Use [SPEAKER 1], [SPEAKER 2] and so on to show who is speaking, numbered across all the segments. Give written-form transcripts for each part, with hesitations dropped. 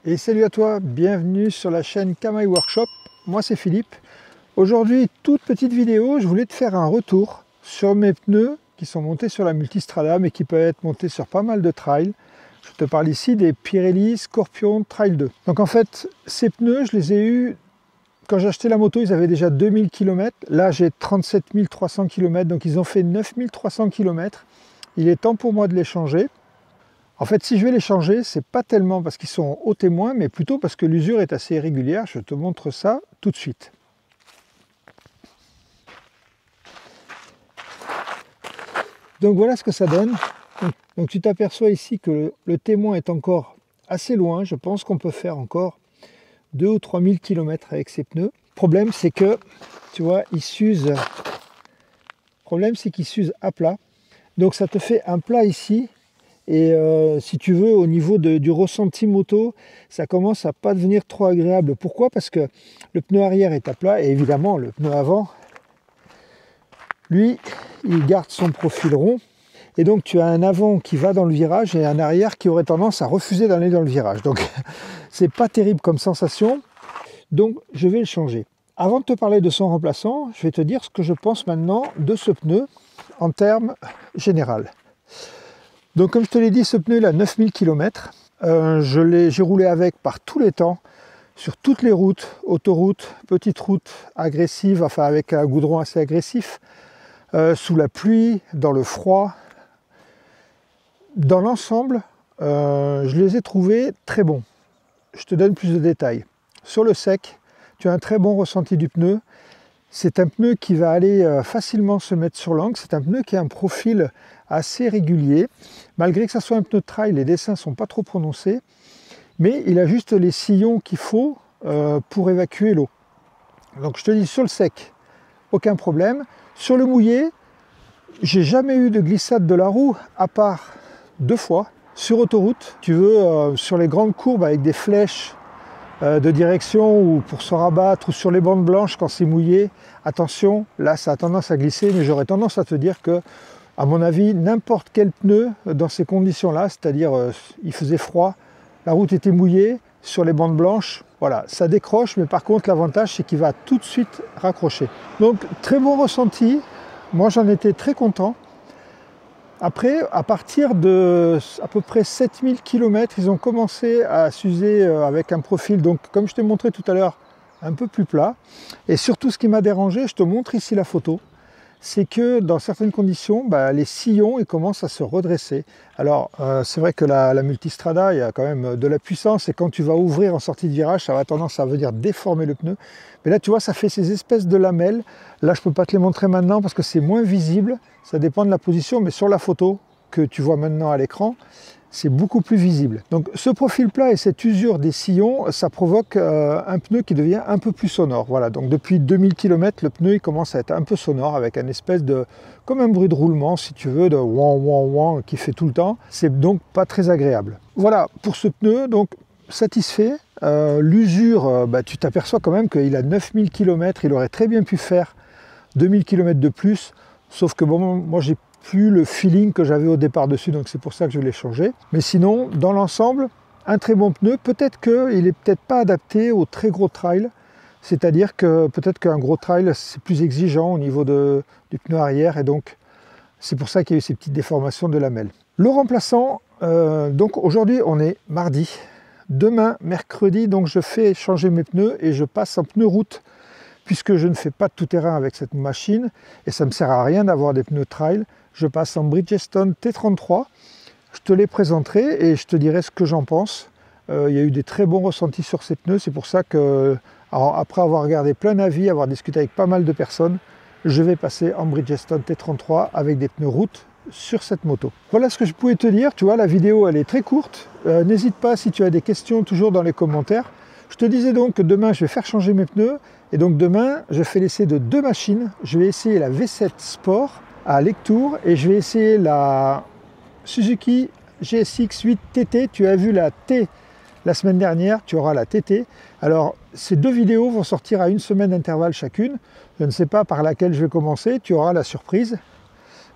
[SPEAKER 1] Et salut à toi, bienvenue sur la chaîne Kamaï Workshop. Moi c'est Philippe. Aujourd'hui, toute petite vidéo, je voulais te faire un retour sur mes pneus qui sont montés sur la Multistrada mais qui peuvent être montés sur pas mal de trails. Je te parle ici des Pirelli Scorpion Trail 2. Donc en fait, ces pneus, je les ai eus quand j'ai acheté la moto, ils avaient déjà 2000 km. Là, j'ai 37 300 km, donc ils ont fait 9300 km. Il est temps pour moi de les changer. En fait, si je vais les changer, c'est pas tellement parce qu'ils sont au témoin, mais plutôt parce que l'usure est assez irrégulière. Je te montre ça tout de suite. Donc voilà ce que ça donne. Donc tu t'aperçois ici que le témoin est encore assez loin. Je pense qu'on peut faire encore 2 ou 3000 km avec ces pneus. Le problème, c'est que, tu vois, ils s'usent. Le problème, c'est qu'ils s'usent à plat. Donc ça te fait un plat ici. Et si tu veux, au niveau du ressenti moto, ça commence à pas devenir trop agréable. Pourquoi? Parce que le pneu arrière est à plat et évidemment le pneu avant, lui, il garde son profil rond. Et donc tu as un avant qui va dans le virage et un arrière qui aurait tendance à refuser d'aller dans le virage. Donc c'est pas terrible comme sensation. Donc je vais le changer. Avant de te parler de son remplaçant, je vais te dire ce que je pense maintenant de ce pneu en termes généraux. Donc comme je te l'ai dit, ce pneu il a 9000 km. J'ai roulé avec par tous les temps, sur toutes les routes, autoroutes, petites routes agressives, enfin avec un goudron assez agressif, sous la pluie, dans le froid. Dans l'ensemble, je les ai trouvés très bons. Je te donne plus de détails. Sur le sec, tu as un très bon ressenti du pneu. C'est un pneu qui va aller facilement se mettre sur l'angle. C'est un pneu qui a un profil assez régulier. Malgré que ça soit un pneu de trail, les dessins ne sont pas trop prononcés. Mais il a juste les sillons qu'il faut pour évacuer l'eau. Donc je te dis, sur le sec, aucun problème. Sur le mouillé, j'ai jamais eu de glissade de la roue, à part 2 fois. Sur autoroute, tu veux, sur les grandes courbes avec des flèches de direction ou pour se rabattre ou sur les bandes blanches quand c'est mouillé, attention, là ça a tendance à glisser, mais j'aurais tendance à te dire que, à mon avis, n'importe quel pneu dans ces conditions-là, c'est-à-dire il faisait froid, la route était mouillée, sur les bandes blanches, voilà, ça décroche, mais par contre l'avantage c'est qu'il va tout de suite raccrocher. Donc très bon ressenti, moi j'en étais très content. Après, à partir de à peu près 7000 km, ils ont commencé à s'user avec un profil, donc comme je t'ai montré tout à l'heure, un peu plus plat. Et surtout, ce qui m'a dérangé, je te montre ici la photo, c'est que dans certaines conditions, les sillons ils commencent à se redresser. Alors, c'est vrai que la Multistrada, il y a quand même de la puissance, et quand tu vas ouvrir en sortie de virage, ça va tendance à venir déformer le pneu. Mais là, tu vois, ça fait ces espèces de lamelles. Là, je ne peux pas te les montrer maintenant parce que c'est moins visible. Ça dépend de la position, mais sur la photo que tu vois maintenant à l'écran, c'est beaucoup plus visible. Donc ce profil plat et cette usure des sillons, ça provoque un pneu qui devient un peu plus sonore. Voilà, donc depuis 2000 km, le pneu il commence à être un peu sonore avec un espèce de, comme un bruit de roulement si tu veux, de ouan ouan ouan qui fait tout le temps. C'est donc pas très agréable. Voilà pour ce pneu, donc satisfait. L'usure, tu t'aperçois quand même qu'il a 9000 km, il aurait très bien pu faire 2000 km de plus, sauf que bon, moi j'ai plus le feeling que j'avais au départ dessus, donc c'est pour ça que je l'ai changé. Mais sinon, dans l'ensemble, un très bon pneu. Peut-être qu'il n'est peut-être pas adapté aux très gros trails, c'est-à-dire que peut-être qu'un gros trail c'est plus exigeant au niveau du pneu arrière, et donc c'est pour ça qu'il y a eu ces petites déformations de lamelles. Le remplaçant, donc aujourd'hui on est mardi. Demain, mercredi, donc je fais changer mes pneus et je passe en pneu route, puisque je ne fais pas de tout-terrain avec cette machine et ça ne me sert à rien d'avoir des pneus trail. Je passe en Bridgestone T33, je te les présenterai et je te dirai ce que j'en pense. Il y a eu des très bons ressentis sur ces pneus, c'est pour ça que, après avoir regardé plein d'avis, avoir discuté avec pas mal de personnes, je vais passer en Bridgestone T33 avec des pneus route sur cette moto. Voilà ce que je pouvais te dire. Tu vois, la vidéo elle est très courte. N'hésite pas si tu as des questions toujours dans les commentaires. Je te disais donc que demain je vais faire changer mes pneus et donc demain je fais l'essai de 2 machines. Je vais essayer la V7 Sport à Lectoure et je vais essayer la Suzuki GSX 8 TT. Tu as vu la T la semaine dernière, tu auras la TT. Alors ces 2 vidéos vont sortir à 1 semaine d'intervalle chacune. Je ne sais pas par laquelle je vais commencer, tu auras la surprise.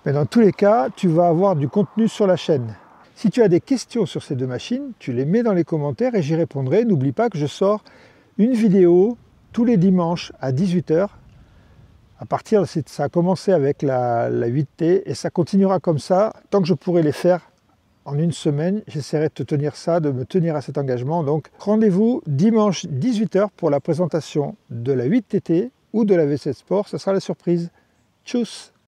[SPEAKER 1] Mais dans tous les cas, tu vas avoir du contenu sur la chaîne. Si tu as des questions sur ces deux machines, tu les mets dans les commentaires et j'y répondrai. N'oublie pas que je sors une vidéo tous les dimanches à 18 h. Ça a commencé avec la 8T et ça continuera comme ça tant que je pourrai les faire en une semaine. J'essaierai de me tenir à cet engagement. Donc rendez-vous dimanche 18 h pour la présentation de la 8TT ou de la V7 Sport. Ce sera la surprise. Tchuss!